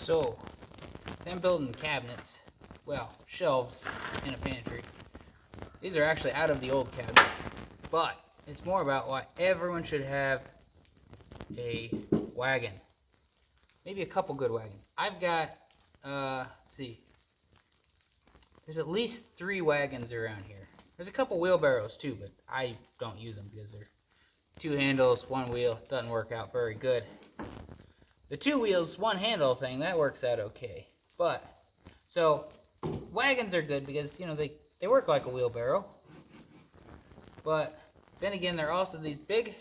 So, I'm building cabinets, well, shelves in a pantry. These are actually out of the old cabinets, but it's more about why everyone should have a wagon. Maybe a couple good wagons. I've got, let's see, there's at least 3 wagons around here. There's a couple wheelbarrows too, but I don't use them because they're 2 handles, 1 wheel. Doesn't work out very good. The 2 wheels, 1 handle thing, that works out okay. But, so, wagons are good because, you know, they work like a wheelbarrow. But, then again, they're also these big,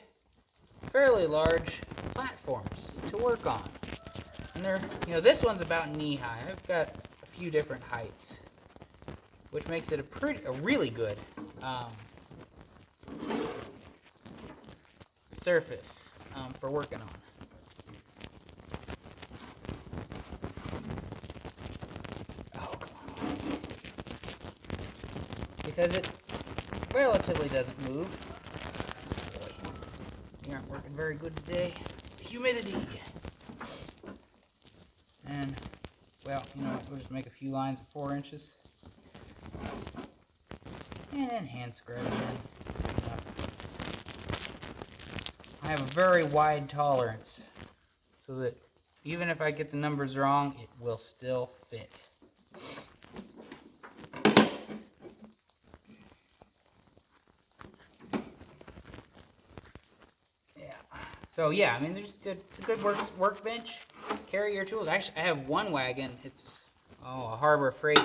fairly large platforms to work on. And they're, you know, this one's about knee high. I've got a few different heights, which makes it a really good surface for working on. Oh, come on. Because it relatively doesn't move. We aren't working very good today. Humidity. And, well, you know what, we'll just make a few lines of 4 inches. And then hand scrub again. I have a very wide tolerance, so that even if I get the numbers wrong, it will still fit. Yeah. So yeah, I mean, there's good. It's a good workbench. Carry your tools. Actually, I have 1 wagon. It's a Harbor Freight.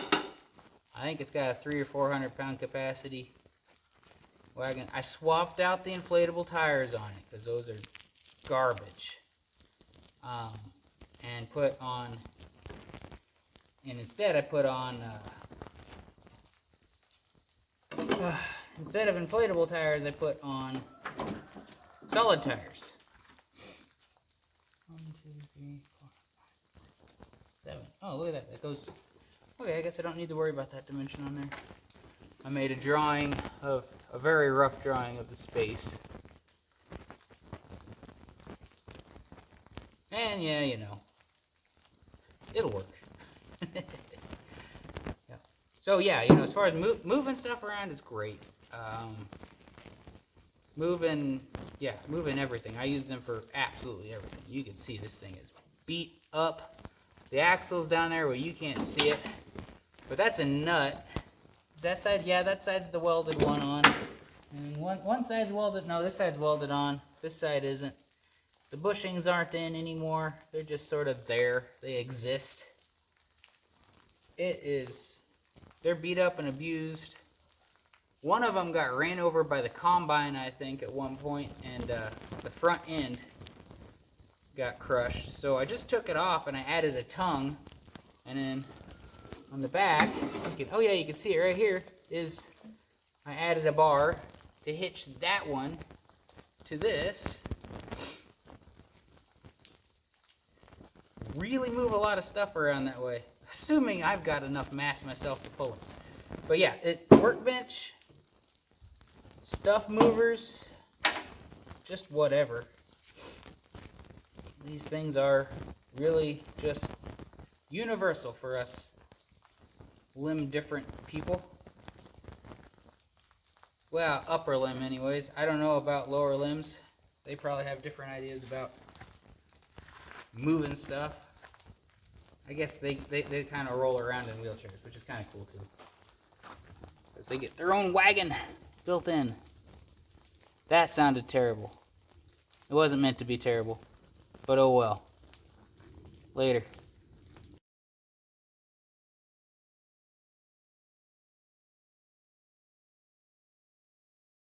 I think it's got a 300 or 400 pound capacity wagon. I swapped out the inflatable tires on it because those are garbage. And put on, and instead I put on, instead of inflatable tires, I put on solid tires. 1, 2, 3, 4, 5, 7. Oh, look at that. That goes. Okay, I guess I don't need to worry about that dimension on there. I made a drawing of a very rough drawing of the space. And yeah, you know, it'll work. Yeah. So yeah, you know, as far as moving stuff around is great. Moving everything. I use them for absolutely everything. You can see this thing is beat up. The axle's down there where you can't see it. But that's a nut. That side, yeah, that side's the welded one on. And one side's welded, no, this side's welded on. This side isn't. The bushings aren't in anymore. They're just sort of there. They exist. They're beat up and abused. One of them got ran over by the combine, I think, at one point, and the front end got crushed. So I just took it off and I added a tongue, and then on the back, oh yeah, you can see it right here, I added a bar to hitch that one to this. Really move a lot of stuff around that way, assuming I've got enough mass myself to pull it. But yeah, workbench, stuff movers, just whatever. These things are really just universal for us limb different people. Well, upper limb anyways. I don't know about lower limbs. They probably have different ideas about moving stuff. I guess they kind of roll around in wheelchairs, which is kind of cool too. Because they get their own wagon built in. That sounded terrible. It wasn't meant to be terrible. But oh well. Later.